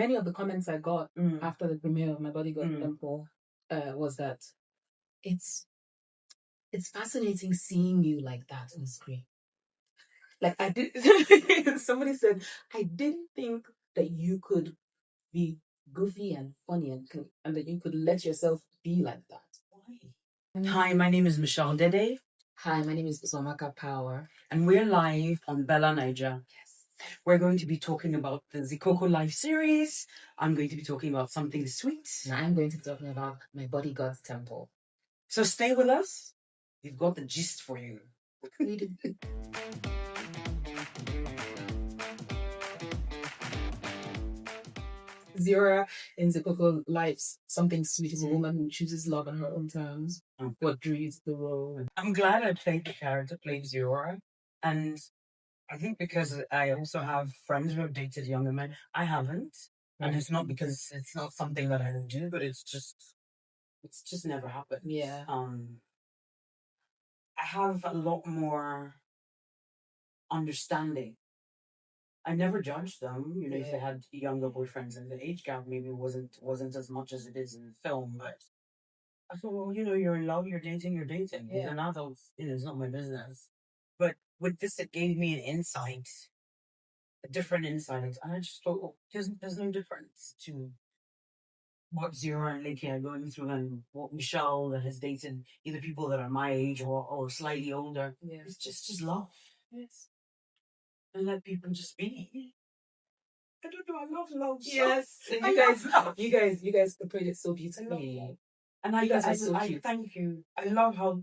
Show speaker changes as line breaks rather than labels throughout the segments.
many of the comments I got after the premiere of My Bodyguard Temple was that it's fascinating seeing you like that on screen. Like I did, somebody said, I didn't think that you could be goofy and funny and that you could let yourself be like that. Why?
Hi, my name is Michelle Dede.
Hi, my name is Uzoamaka Power.
And we're live on Bella Niger.
Yes.
We're going to be talking about the Zikoko Life series. I'm going to be talking about something sweet.
And I'm going to be talking about My Bodyguard's Temple.
So stay with us. We've got the gist for you.
Ziora in Zikoko Life's Something Sweet is a woman who chooses love on her own terms. What dreams the role.
I'm glad I played the character, played Ziora. And I think because I also have friends who have dated younger men. I haven't. And it's not because it's not something that I do, but it's just never happened.
Yeah.
I have a lot more understanding. I never judged them, if they had younger boyfriends, and the age gap maybe wasn't as much as it is in film. But I thought, well, you're in love, you're dating. He's an adult, it's not my business. But with this, it gave me an insight, a different insight, and I just thought, oh, there's no difference to what Ziora and Lakey are going through and what Michelle that has dated either people that are my age or slightly older.
Yeah.
It's just love.
Yes.
And let people just be. I don't know. I love love.
Yes. And you guys portrayed it so beautifully.
And I thank you. I love how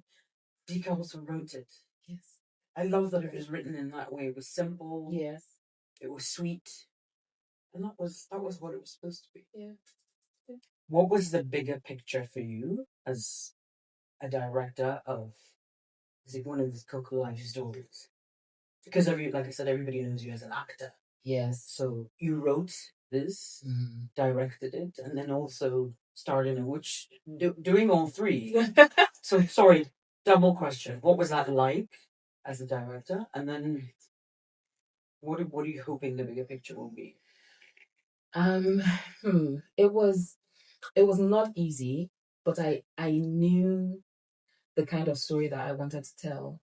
Dika also wrote it.
Yes.
I love that it was written in that way. It was simple.
Yes.
It was sweet. And that was what it was supposed to be.
Yeah.
What was the bigger picture for you as a director of one of the Zikoko Life stories? Because like I said, everybody knows you as an actor.
Yes.
So you wrote this, directed it, and then also starred in it, doing all three. So sorry, double question. What was that like as a director? And then what are you hoping the bigger picture will be?
It was not easy, but I knew the kind of story that I wanted to tell.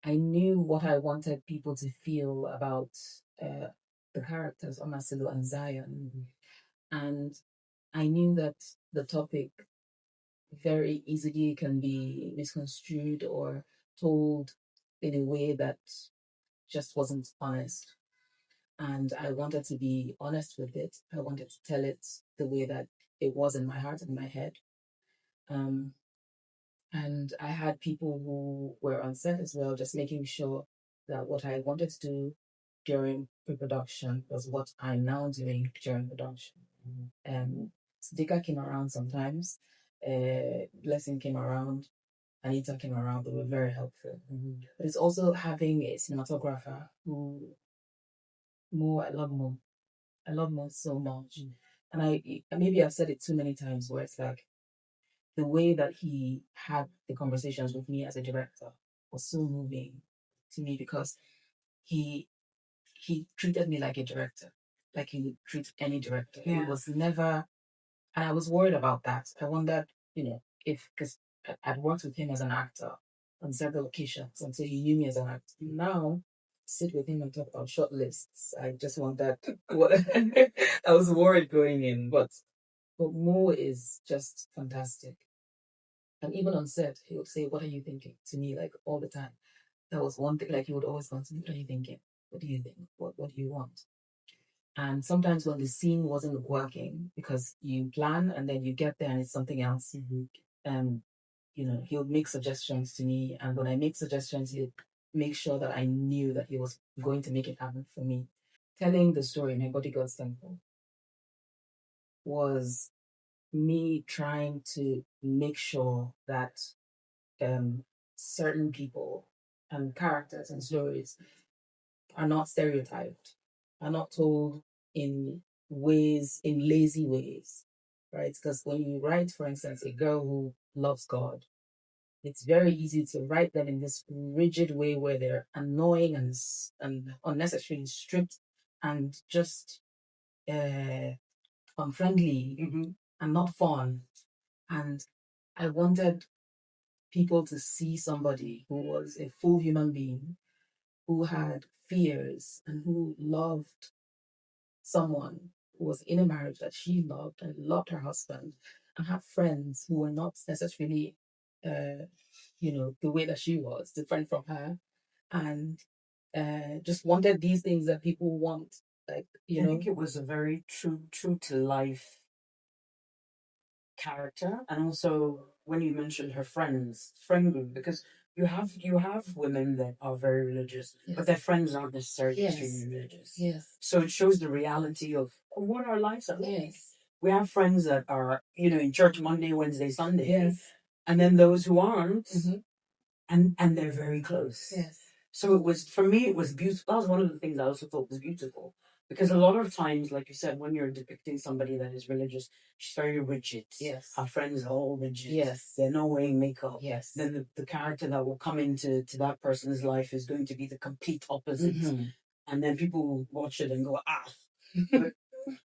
I knew what I wanted people to feel about the characters Omasilo and Zion. And I knew that the topic very easily can be misconstrued or told in a way that just wasn't honest. And I wanted to be honest with it. I wanted to tell it the way that it was in my heart and my head. And I had people who were on set as well, just making sure that what I wanted to do during pre-production was what I'm now doing during production. Dika came around sometimes. Blessing came around. Anita came around. They were very helpful. But it's also having a cinematographer who I love more. I love more so much. And maybe I've said it too many times where it's like, the way that he had the conversations with me as a director was so moving to me because he treated me like a director, like he would treat any director.
Yeah.
It was never, and I was worried about that. I wondered, because I'd worked with him as an actor on several occasions until he knew me as an actor. Now, sit with him and talk about short lists. I just want that. I was worried going in, but Mo is just fantastic. And even on set, he would say, "What are you thinking?" to me, like all the time. That was one thing, like he would always go to me, "What are you thinking? What do you think? What do you want?" And sometimes when the scene wasn't working, because you plan and then you get there and it's something else, he would make suggestions to me. And when I make suggestions, he'd make sure that I knew that he was going to make it happen for me. Telling the story, My Bodyguard's Temple, was me trying to make sure that certain people and characters and stories are not stereotyped, are not told in lazy ways, right? Because when you write, for instance, a girl who loves God, it's very easy to write them in this rigid way where they're annoying and unnecessarily stripped and just unfriendly and not fun. And I wanted people to see somebody who was a full human being, who had fears and who loved someone who was in a marriage that she loved and loved her husband, and had friends who were not necessarily, the way that she was, different from her, and just wanted these things that people want. Like,
I think it was a very true to life character, and also when you mentioned her friend group, because you have women that are very religious, but their friends aren't necessarily extremely religious.
Yes.
So it shows the reality of what our lives are like. Yes. We have friends that are, in church Monday, Wednesday, Sunday.
Yes.
And then those who aren't, and they're very close.
Yes.
So it was, for me, it was beautiful. That was one of the things I also thought was beautiful. Because a lot of times, like you said, when you're depicting somebody that is religious, she's very rigid.
Yes.
Her friends are all rigid.
Yes.
They're not wearing makeup.
Yes.
Then the character that will come into that person's life is going to be the complete opposite. And then people will watch it and go,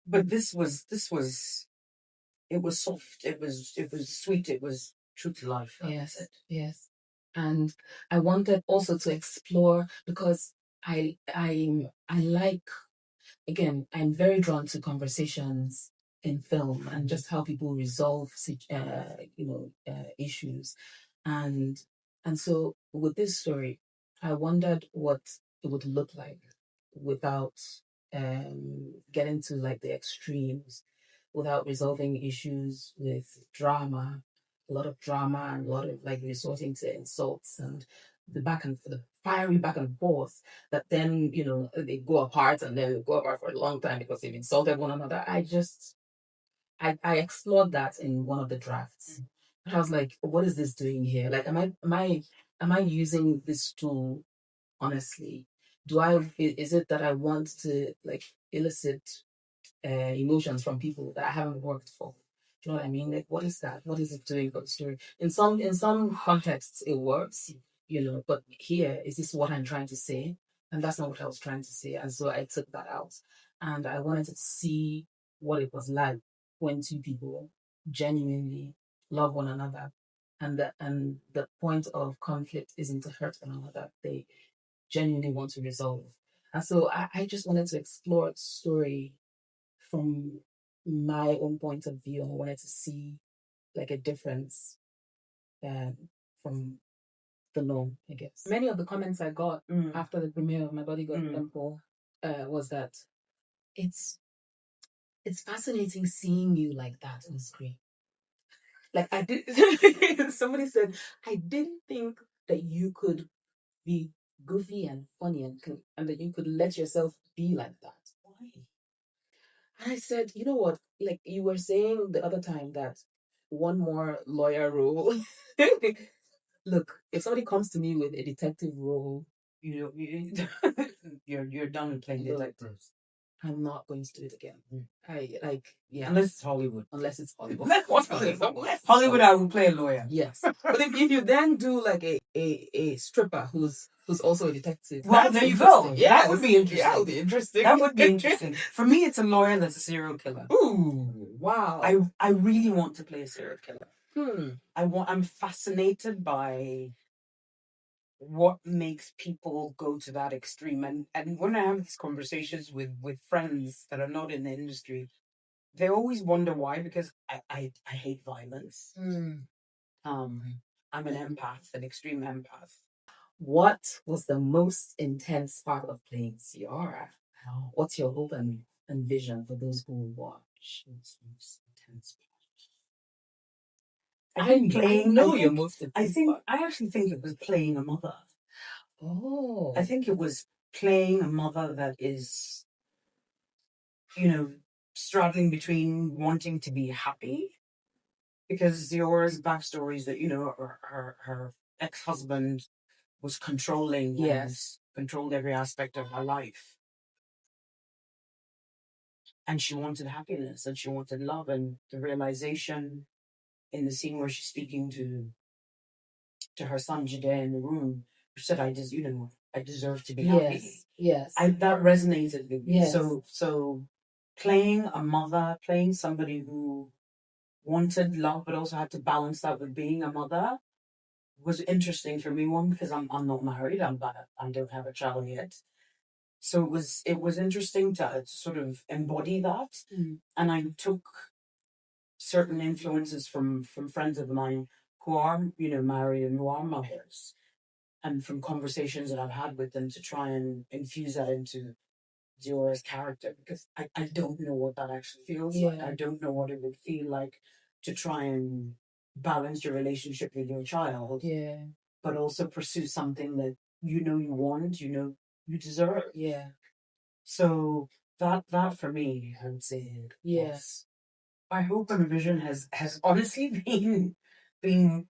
but this was it was soft. It was sweet. It was true to life.
Yes. Yes. And I wanted also to explore, because I like, again, I'm very drawn to conversations in film and just how people resolve issues, and so with this story, I wondered what it would look like without getting to like the extremes, without resolving issues with drama, a lot of drama and a lot of like resorting to insults and the fiery back and forth that then they go apart, and then they go apart for a long time because they've insulted one another. I explored that in one of the drafts. I was like, what is this doing here? Like, am I using this tool honestly? Is it that I want to like elicit emotions from people that I haven't worked for? Do you know what I mean? Like, what is that? What is it doing for the story? In some contexts, it works, but here, is this what I'm trying to say? And that's not what I was trying to say. And so I took that out. And I wanted to see what it was like when two people genuinely love one another. And the point of conflict isn't to hurt one another. They genuinely want to resolve. And so I just wanted to explore the story from my own point of view. I wanted to see like a difference from the norm, I guess. Many of the comments I got after the premiere of My Body Got Temple was that it's fascinating seeing you like that on screen. Like, I did. Somebody said, I didn't think that you could be goofy and funny and that you could let yourself be like that. Why? And I said, you know what? Like you were saying the other time that one more lawyer role. Look, if somebody comes to me with a detective role,
you're done playing detectives.
I'm not going to do it again.
Unless it's Hollywood.
Unless it's Hollywood.
Hollywood, I will play a lawyer.
Yes, but if you then do like a stripper who's also a detective,
well, there you go. Yeah, that would be interesting.
That would be interesting.
That would be interesting. For me, it's a lawyer that's a serial killer.
Ooh, wow!
I really want to play a serial killer. I'm fascinated by what makes people go to that extreme, and when I have these conversations with friends that are not in the industry, they always wonder why, because I hate violence. I'm an empath, an extreme empath.
What was the most intense part of playing Ziora? What's your hope and vision for those who watch? What's the most intense part?
I actually think it was playing a mother. Oh. I think it was playing a mother that is, struggling between wanting to be happy, because Ziora's backstory is that, her ex-husband was controlling.
Yes.
Controlled every aspect of her life. And she wanted happiness and she wanted love, and the realization in the scene where she's speaking to her son Dede in the room, she said, I deserve to be happy.
Yes.
That resonated with me.
Yes.
So playing a mother, playing somebody who wanted love but also had to balance that with being a mother was interesting for me. One, because I'm not married, I don't have a child yet. So it was interesting to sort of embody that. And I took certain influences from friends of mine who are, married and who are mothers, and from conversations that I've had with them to try and infuse that into Ziora's character, because I don't know what that actually feels like. I don't know what it would feel like to try and balance your relationship with your child, but also pursue something that you want, you deserve. So that for me, I would say, yes. My hope and vision has honestly been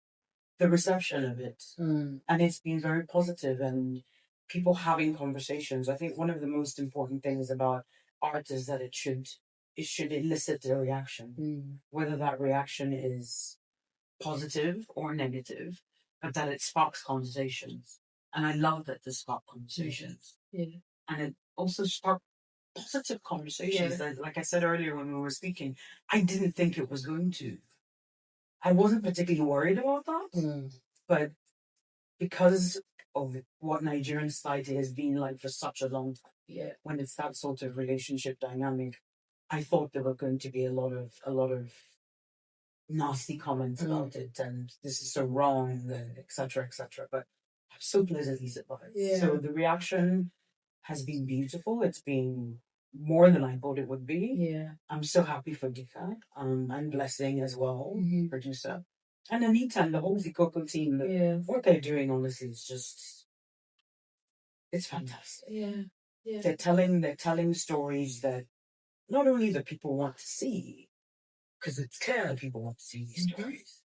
the reception of it, and it's been very positive, and people having conversations. I think one of the most important things about art is that it should elicit a reaction, whether that reaction is positive or negative, but that it sparks conversations. And I love that this sparked conversations. And it also sparked positive conversations that, like I said earlier when we were speaking, I didn't think it was going to. I wasn't particularly worried about that, but because of what Nigerian society has been like for such a long time, when it's that sort of relationship dynamic, I thought there were going to be a lot of nasty comments about it, and this is so wrong, and etc. etc. But I'm so pleasantly surprised. So the reaction has been beautiful. It's been more than I thought it would be. I'm so happy for Dika, and Blessing as well, producer, and Anita and the whole Zikoko team. What they're doing, honestly, is just, it's fantastic. They're telling stories that not only the people want to see, because it's clear that people want to see these stories,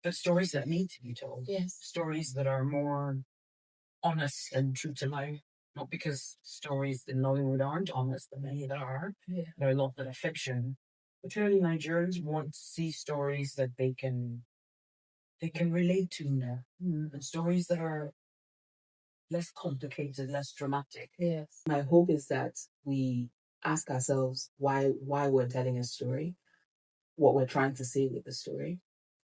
but stories that need to be told. Stories that are more honest and true to life. Not because stories in Nollywood aren't honest, and many that are. There are a lot that are fiction. But really, Nigerians want to see stories that they can relate to now, and stories that are less complicated, less dramatic. My hope is that we ask ourselves why we're telling a story, what we're trying to say with the story,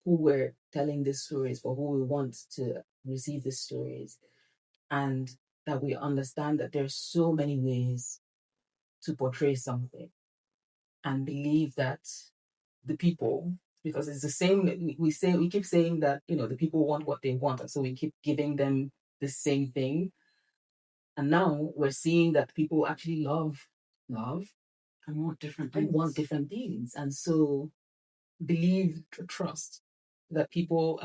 who we're telling these stories for, who we want to receive these stories, and that we understand that there's so many ways to portray something, and believe that the people, because it's the same, we keep saying that, the people want what they want, and so we keep giving them the same thing. And now we're seeing that people actually love and want different things. And so believe, trust that people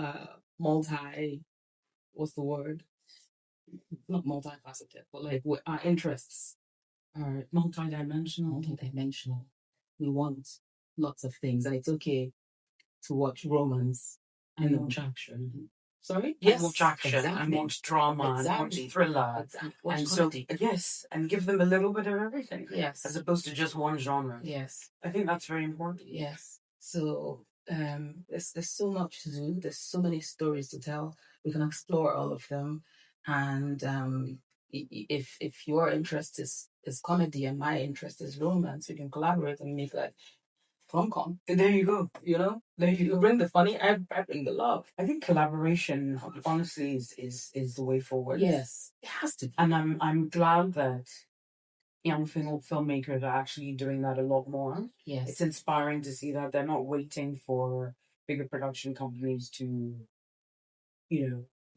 what's the word? Not multifaceted, but like our interests are multidimensional. Multidimensional. We want lots of things, and it's okay to watch romance and watch action. Sorry? Yes. And watch action, exactly. And watch drama, exactly. And watch thriller. Exactly. Watch and comedy. So, yes, and give them a little bit of everything. Yes. As opposed to just one genre. Yes. I think that's very important. Yes. So, there's so much to do. There's so many stories to tell. We can explore all of them. And if your interest is comedy and my interest is romance, we can collaborate and make like rom-com. And there you go. There you go. Bring the funny, I bring the love. I think collaboration, honestly, is the way forward. Yes, it has to be. And I'm glad that young filmmakers are actually doing that a lot more. Yes, it's inspiring to see that they're not waiting for bigger production companies to,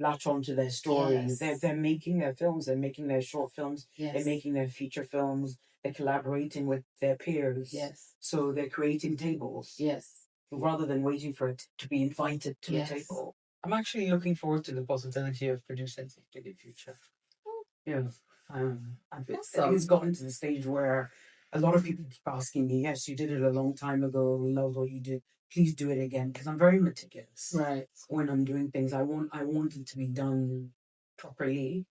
latch onto their stories. Yes. They're making their films. They're making their short films. Yes. They're making their feature films. They're collaborating with their peers. Yes. So they're creating tables. Yes. Rather than waiting for it to be invited to a table. I'm actually looking forward to the possibility of producing something in the future. Yeah. I think it's gotten to the stage where a lot of people keep asking me, yes, you did it a long time ago. We love what you did. Please do it again. Because I'm very meticulous. Right. When I'm doing things, I want it to be done properly.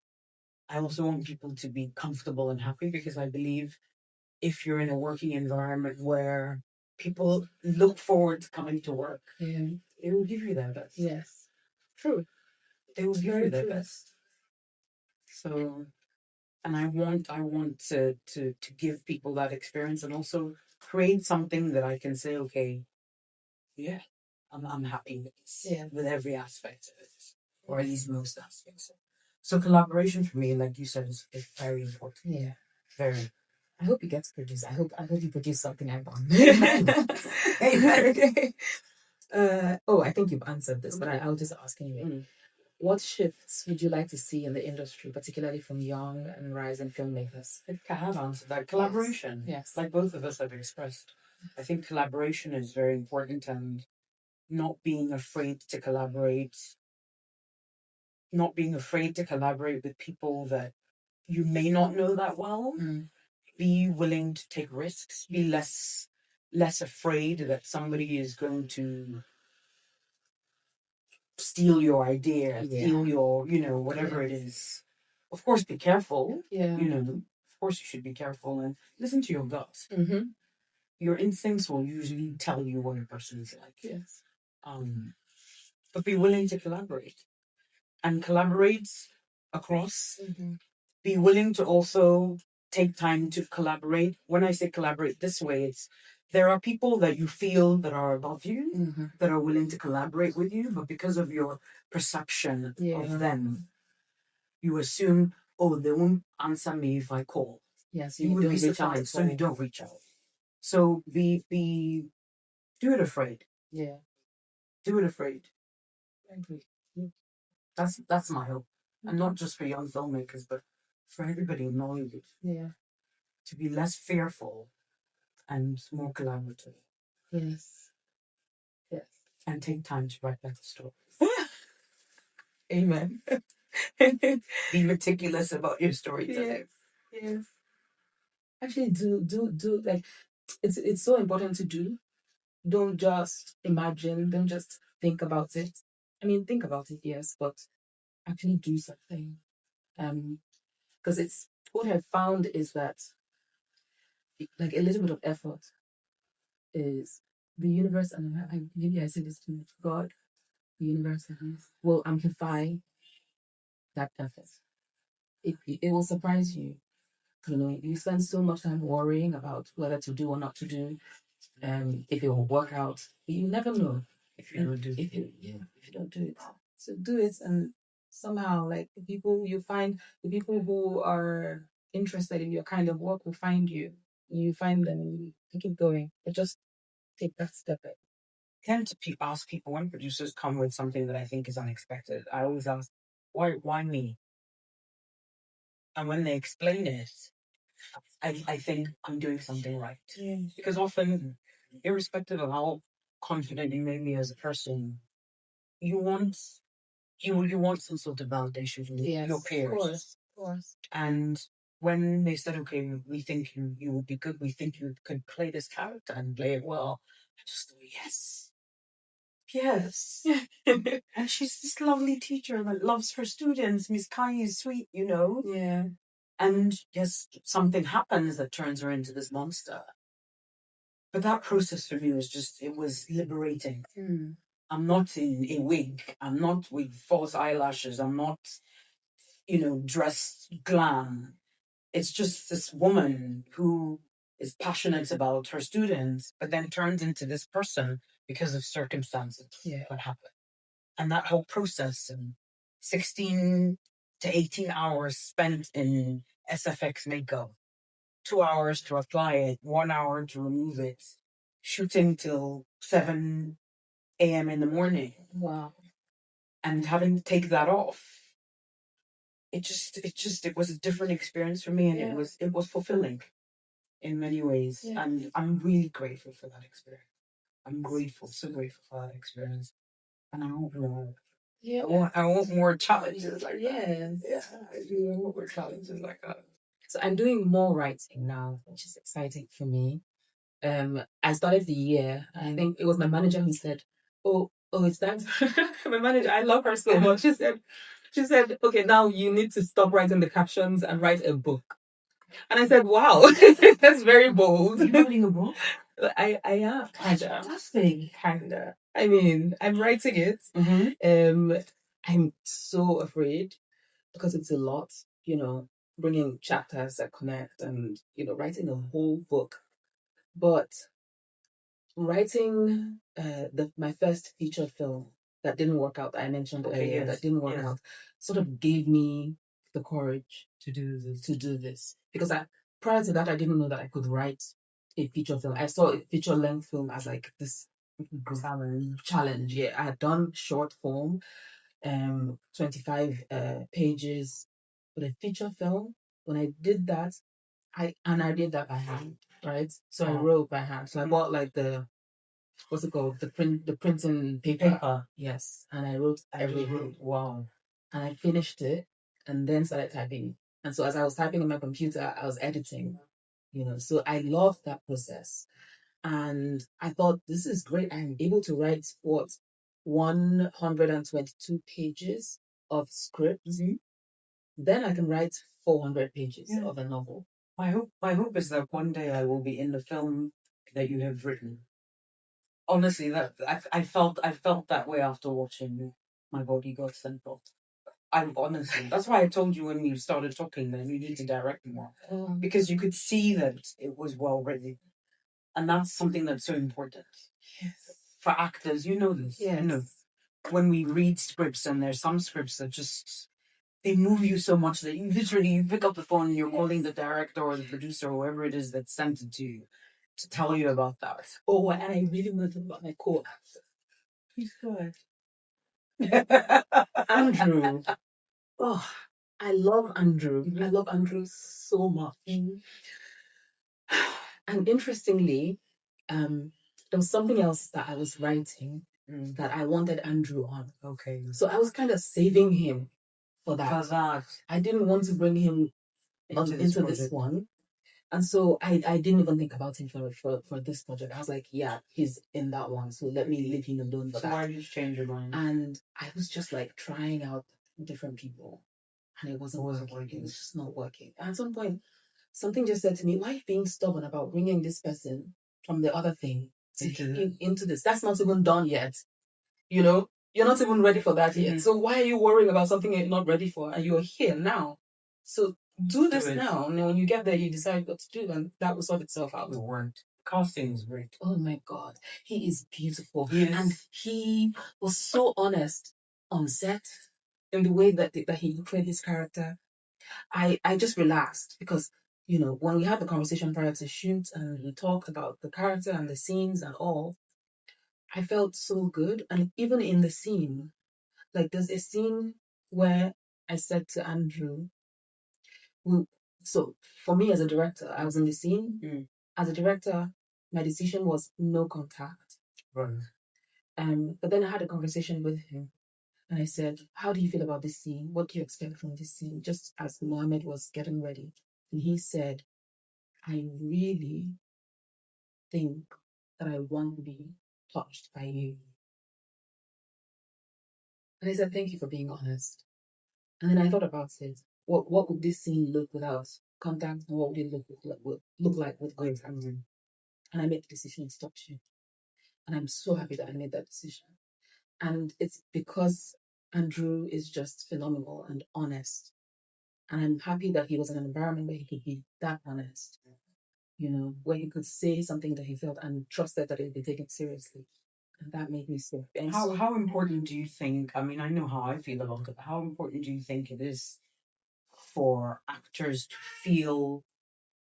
I also want people to be comfortable and happy, because I believe if you're in a working environment where people look forward to coming to work, it will give you their best. Yes. True. They will give you their best. So And I want to give people that experience and also create something that I can say, okay, yeah, I'm happy with this, with every aspect of it, or at least most aspects. So collaboration for me, like you said, is very important.
Yeah.
Very.
I hope you get to produce. I hope you produce something I want.
Amen.
Okay. I think you've answered this, but I'll just ask anyway. What shifts would you like to see in the industry, particularly from young and rising filmmakers?
I think I have answered that. Collaboration.
Yes.
Like both of us have expressed. I think collaboration is very important, and not being afraid to collaborate. Not being afraid to collaborate with people that you may not know that well. Be willing to take risks. Be less afraid that somebody is going to steal your idea, steal your, whatever it is. Of course, be careful.
Yeah.
Of course, you should be careful and listen to your gut. Mm-hmm. Your instincts will usually tell you what a person is like.
Yes.
But be willing to collaborate and collaborate across. Mm-hmm. Be willing to also take time to collaborate. When I say collaborate this way, it's there are people that you feel that are above you, that are willing to collaborate with you, but because of your perception of them, you assume, oh, they won't answer me if I call.
Yes,
you would be surprised, so you don't reach out. So do it afraid. Yeah. Do it afraid. I agree. That's my hope. And not just for young filmmakers, but for everybody in Nollywood. Yeah. To be less fearful and more collaborative. Yes. Yes. And take time to write better stories. Amen. Be meticulous about your storytelling. Yes. Yes.
Actually, do like it's so important to do. Don't just imagine. Don't just think about it. I mean, think about it, yes, but actually do something. Because it's what I've found is that like a little bit of effort is the universe, and maybe I said this to God, the universe will amplify that effort. It will surprise you. You spend so much time worrying about whether to do or not to do, if it will work out. But you never know
if you don't do it.
If you don't do it. So do it, and somehow, like the people who are interested in your kind of work will find you. You find them, and you keep going. But just take that step.
I tend to ask people when producers come with something that I think is unexpected. I always ask, why me? And when they explain it, I think I'm doing something right. Yeah. Because often, irrespective of how confident you may be as a person, you want some sort of validation from your peers. Of course. And when they said, okay, we think you would be good, we think you could play this character and play it well, I just thought, yes. And she's this lovely teacher that loves her students. Miss Kai is sweet, Yeah. And yes, something happens that turns her into this monster. But that process for me it was liberating. I'm not in a wig. I'm not with false eyelashes. I'm not, dressed glam. It's just this woman who is passionate about her students, but then turns into this person because of circumstances that happen. And that whole process, and 16 to 18 hours spent in SFX makeup, 2 hours to apply it, 1 hour to remove it, shooting till 7 a.m. in the morning. Wow. And having to take that off. It was a different experience for me, and it was fulfilling in many ways. Yeah. And I'm really grateful for that experience. I'm grateful, so grateful for that experience. And I hope more. Yeah. I want more challenges like that. Yeah, I do. I want more challenges like that.
So I'm doing more writing now, which is exciting for me. I started the year. I think it was my manager who said, "Oh, it's that." My manager, I love her so much. She said, "Okay, now you need to stop writing the captions and write a book." And I said, "Wow, that's very bold."
You're writing a book?
I am kinda.
Fantastic.
Kinda. I mean, I'm writing it. Mm-hmm. I'm so afraid because it's a lot, bringing chapters that connect, and writing a whole book. But writing my first feature film that didn't work out, that I mentioned earlier, that didn't work out, sort of gave me the courage to do this. Because prior to that, I didn't know that I could write a feature film. I saw a feature length film as like this challenge. Yeah, I had done short form, 25 pages, but a feature film. When I did that, I did that by hand, right? So I wrote by hand. So I bought like the what's it called? The printing paper. Yes. And I wrote everything. Wow. And I finished it and then started typing. And so as I was typing on my computer, I was editing, So I loved that process. And I thought, this is great. I'm able to write 122 pages of script. Mm-hmm. Then I can write 400 pages of a novel. My hope is that one day I will be in the film that you have written. Honestly, that I felt that way after watching My Body Got Sent Off. I'm honestly, that's why I told you when we started talking that you need to direct more, because you could see that it was well written, and that's something that's so important. Yes. For actors. You know this. Yes. When we read scripts, and there's some scripts that just they move you so much that you literally pick up the phone and you're calling the director or the producer or whoever it is that sent it to you to tell you about that. Oh, and I really want to talk about my co-actor. He's good. Andrew. Oh, I love Andrew. Mm-hmm. I love Andrew so much. Mm-hmm. And interestingly, there was something else that I was writing that I wanted Andrew on. Okay. So I was kind of saving him for that. I didn't want to bring him into this one. And so I didn't even think about him for this project. I was like, yeah, he's in that one. So let me leave him alone for that. Why did you change your mind? And I was just like trying out different people. And it wasn't working. It was just not working. And at some point, something just said to me, why are you being stubborn about bringing this person from the other thing into this? That's not even done yet. You're not even ready for that yet. So why are you worrying about something you're not ready for? And you're here now. So do this now. And then when you get there, you decide what to do. And that will sort itself out. It worked. Casting is great. Oh my God. He is beautiful. Yes. And he was so honest on set in the way that he portrayed his character. I just relaxed because, when we had the conversation prior to shoot and we talked about the character and the scenes and all, I felt so good. And even in the scene, like there's a scene where I said to Andrew, so for me as a director, I was in the scene. As a director, my decision was no contact. Right. But then I had a conversation with him and I said, how do you feel about this scene? What do you expect from this scene? Just as Mohammed was getting ready. And he said, I really think that I won't be touched by you. And I said, thank you for being honest. And then I thought about it. What would this scene look without contact? And what would it look like with contact? And I made the decision to touch you. And I'm so happy that I made that decision. And it's because Andrew is just phenomenal and honest. And I'm happy that he was in an environment where he could be that honest, where he could say something that he felt and trusted that it would be taken seriously. And that made me so happy. How important do you think, I mean, I know how I feel about it, but how important do you think it is for actors to feel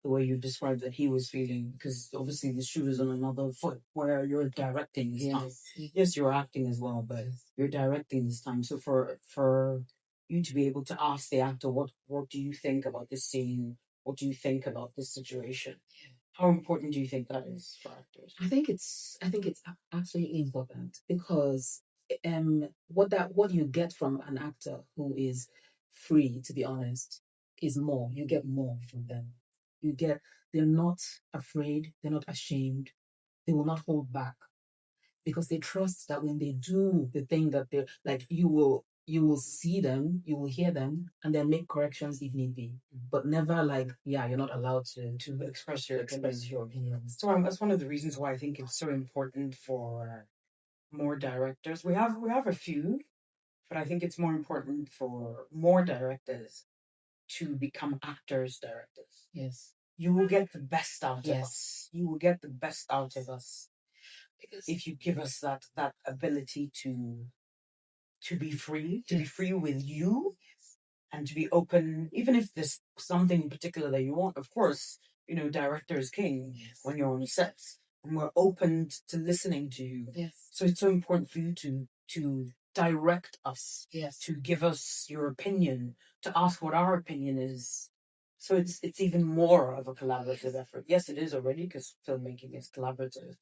the way you described that he was feeling? Because obviously the shoe is on another foot where you're directing this time. Yes, you're acting as well, but you're directing this time. So for you to be able to ask the actor, what do you think about this scene? What do you think about this situation? How important do you think that is for actors? I think it's absolutely important because what you get from an actor who is free, to be honest, is more. You get more from them. They're not afraid, they're not ashamed, they will not hold back because they trust that when they do the thing that they're like, you will see them, you will hear them, and then make corrections if need be. But never like, yeah, you're not allowed to express your opinions. So that's one of the reasons why I think it's so important for more directors. We have a few, but I think it's more important for more directors
to become actors, directors.
Yes.
You will get the best out of us. You will get the best out of us because if you give us that ability to be free, to be free with you, and to be open, even if there's something in particular that you want. Of course, director is king when you're on set, and we're open to listening to you.
Yes.
So it's so important for you to direct us,
Yes.
to give us your opinion, to ask what our opinion is. So it's even more of a collaborative effort. Yes, it is already because filmmaking is collaborative.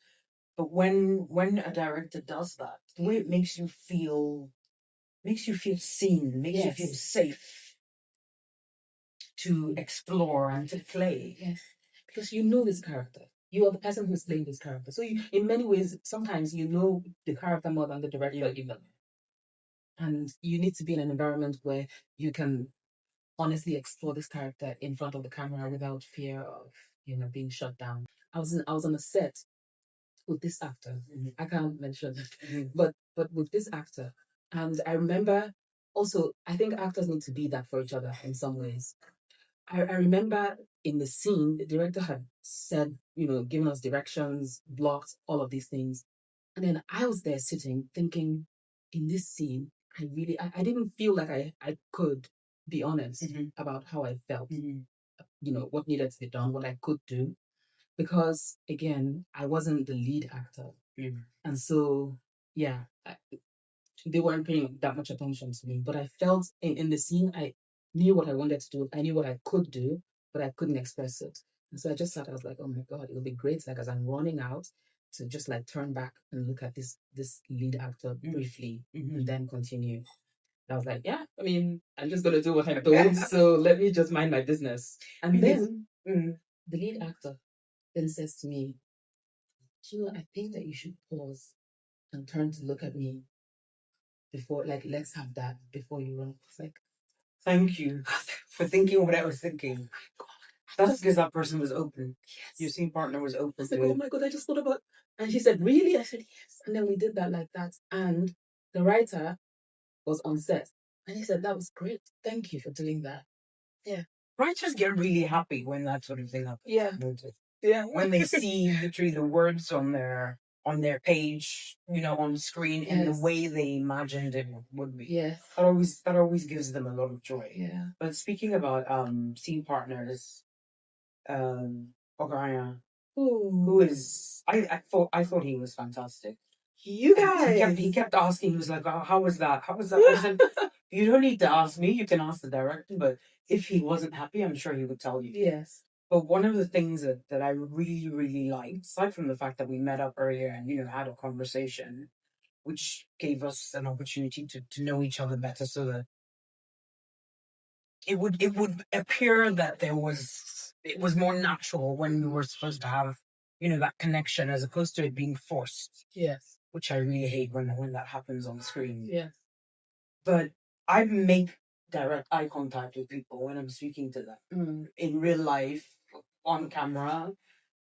But when a director does that, the way it makes you feel seen, makes you feel safe to explore and to play.
Yes. Because you know this character. You are the person who's playing this character. So you, in many ways, sometimes you know the character more than the director even. And you need to be in an environment where you can honestly explore this character in front of the camera without fear of, being shut down. I was on a set with this actor. Mm-hmm. I can't mention it, mm-hmm. but with this actor, and I remember also, I think actors need to be that for each other in some ways. I remember in the scene, the director had said, given us directions, blocked, all of these things. And then I was there sitting thinking, in this scene, I didn't feel like I could be honest mm-hmm. about how I felt, mm-hmm. What needed to be done, what I could do. Because, again, I wasn't the lead actor. Mm-hmm. And so, yeah, they weren't paying that much attention to me. But I felt in the scene, I knew what I wanted to do. I knew what I could do, but I couldn't express it. And so I just thought, I was like, oh my God, it'll be great. Like, as I'm running out, to just like turn back and look at this lead actor briefly, mm-hmm. and then continue. And I was like, yeah, I mean, I'm just going to do what I'm told. So let me just mind my business. And then the lead actor then says to me, I think that you should pause and turn to look at me before, like, let's have that before you run. It's like,
thank you for thinking what I was thinking. That's because that person was open. Yes. Your scene partner was open. I
was like, oh my God, I just thought about. And she said, really? I said, yes. And then we did that like that. And the writer was on set. And he said, that was great. Thank you for doing that. Yeah.
Writers get really happy when that sort of thing happens.
Yeah.
Yeah. When they see literally the words on their page, on screen in the way they imagined it would be.
Yes.
That always gives them a lot of joy.
Yeah.
But speaking about scene partners, O'Brien, who is I thought he was fantastic.
You guys.
He kept asking. He was like, oh, "How was that? How was that?" I said, "You don't need to ask me. You can ask the director." But if he wasn't happy, I'm sure he would tell you.
Yes.
But one of the things that I really, really liked, aside from the fact that we met up earlier and had a conversation, which gave us an opportunity to know each other better, so that it would appear that it was more natural when we were supposed to have that connection, as opposed to it being forced.
Yes.
Which I really hate when that happens on screen.
Yes.
But I make direct eye contact with people when I'm speaking to them in real life, on camera.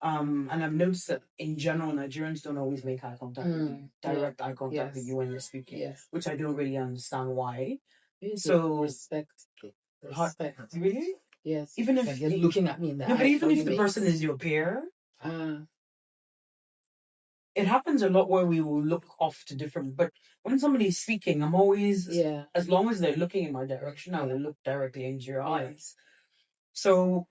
And I've noticed that in general, Nigerians don't always make eye contact with you, direct eye contact with you when you're speaking, which I don't really understand why. So
respect.
Really?
Yes.
Even if
you're looking at me in the eye.
No, but even if the person is your peer, it happens a lot where we will look off to different. But when somebody's speaking, I'm always as long as they're looking in my direction, I will look directly into your eyes. So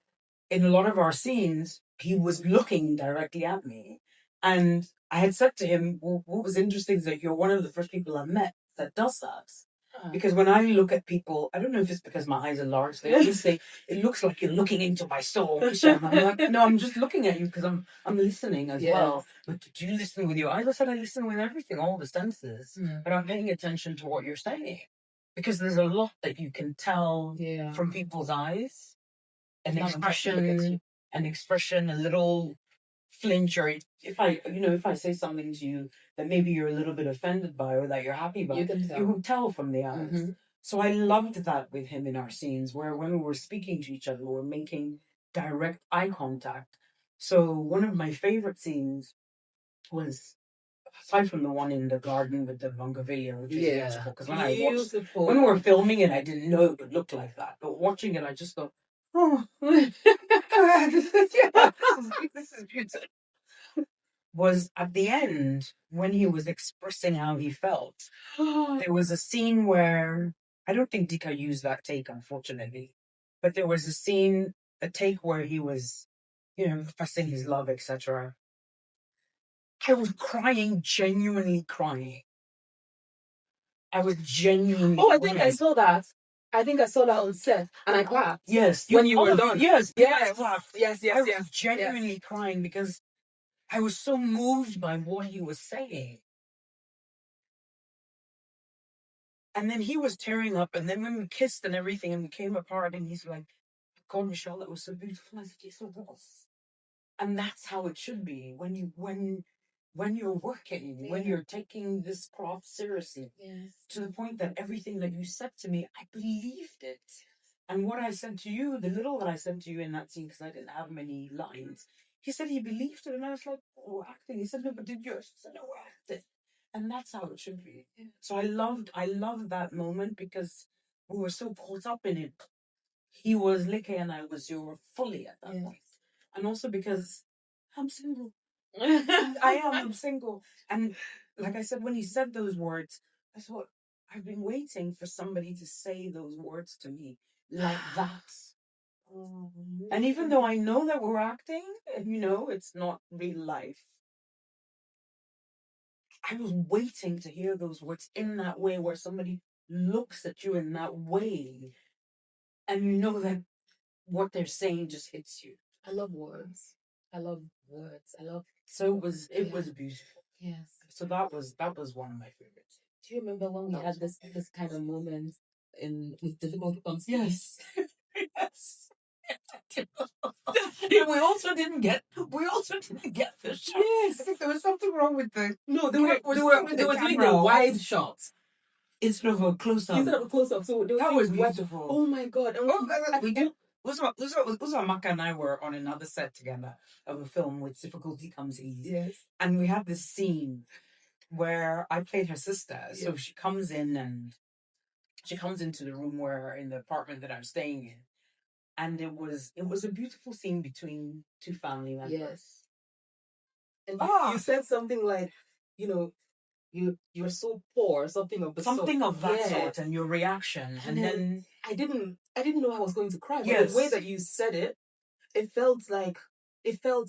in a lot of our scenes, he was looking directly at me, and I had said to him, well, "What was interesting is that you're one of the first people I met that does that." Because when I look at people, I don't know if it's because my eyes are large. They always say, "It looks like you're looking into my soul." I'm like, "No, I'm just looking at you because I'm listening as well." But do you listen with your eyes? I said, "I listen with everything, all the senses, but I'm paying attention to what you're saying, because there's a lot that you can tell from people's eyes, an expression, a little flinch, or if I say something to you that maybe you're a little bit offended by or that you're happy about, you will tell from the eyes." Mm-hmm. So I loved that with him in our scenes, where when we were speaking to each other, we were making direct eye contact. So one of my favorite scenes was Aside from the one in the garden with the bongavilla, which is beautiful. Because when I watched,
beautiful.
when we were filming it, I didn't know it would look like that. But watching it, I just thought, oh, this is beautiful. Was at the end when he was expressing how he felt. There was a scene where I don't think Dika used that take, unfortunately, but there was a take where he was, professing his love, etc. I was crying, genuinely crying. I was genuinely.
Oh, I think I saw that. I think I saw that on set, and I clapped.
Yes,
when you were done.
Yes,
Yes,
yes.
yes,
I was genuinely crying because I was so moved by what he was saying. And then he was tearing up, and then when we kissed and everything, and we came apart, and he's like, "God, Michelle, that was so beautiful." I said, "Yes, it was." And that's how it should be when you're working, when you're taking this craft seriously, to the point that everything that you said to me, I believed it. And what I said to you, the little that I said to you in that scene, because I didn't have many lines, he said he believed it, and I was like, "Oh, acting." He said, "No, but did you?" I said, "No, I acted." And that's how it should be. So I loved that moment because we were so caught up in it. He was Leke and I was Ziora fully at that point. And also because I'm single. I'm single. And like I said, when he said those words, I thought, I've been waiting for somebody to say those words to me like that. And even though I know that we're acting, and it's not real life, I was waiting to hear those words in that way where somebody looks at you in that way and you know that what they're saying just hits you.
I love words. I love words.
So it was beautiful.
Yes.
So that was one of my favorites.
Do you remember when we had this kind of moment with difficult comes?
Yes. Yes. we also didn't get the shot.
Yes.
I think there was something wrong with the.
No, they
were
doing the wide shot
instead of a close up.
So
that was beautiful.
Oh my god!
We did. Uzoamaka and I were on another set together of a film with Difficulty Comes Easy.
Yes.
And we had this scene where I played her sister. Yes. So she comes into the room in the apartment that I'm staying in. And it was a beautiful scene between two family members.
Yes. And you said something like, you're so poor, something of that
sort, and your reaction, and then
I didn't know I was going to cry. But the way that you said it, it felt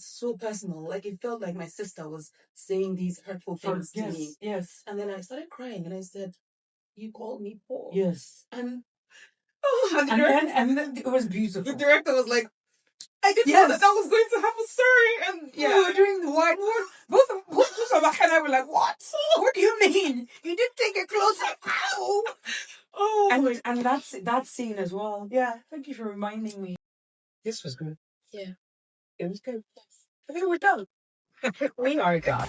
so personal. Like it felt like my sister was saying these hurtful things to me.
Yes.
And then I started crying, and I said, "You called me poor."
Yes.
And
then it was beautiful.
The director was like, I didn't know that was going to happen. Sorry. And
we were doing the wide word. Both of us and I were like, "What? What do you mean? You didn't take a close up? How?" Oh, and that scene as well. Yeah, thank you for reminding me. This was good.
Yeah,
it was good. I think we're done. We are done.